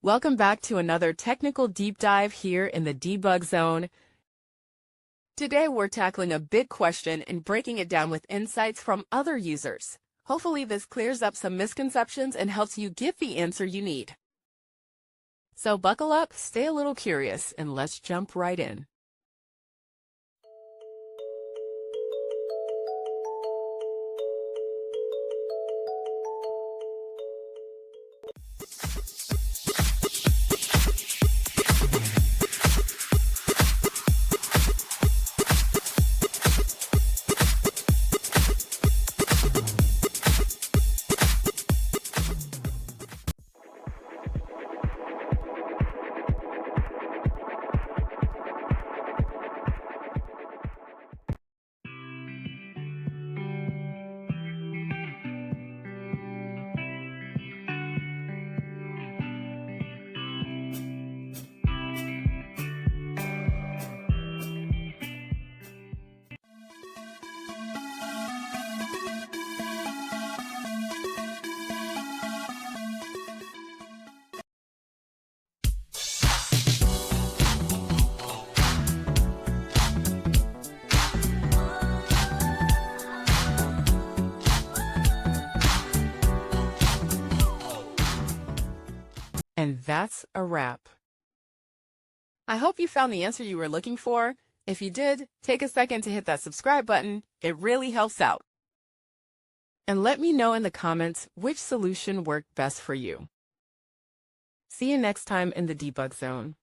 Welcome back to another technical deep dive here in the debug zone. Today we're tackling a big question and breaking it down with insights from other users. Hopefully this clears up some misconceptions and helps you get the answer you need. So buckle up, stay a little curious, and let's jump right in. And that's a wrap. I hope you found the answer you were looking for. If you did, take a second to hit that subscribe button. It really helps out. And let me know in the comments which solution worked best for you. See you next time in the debug zone.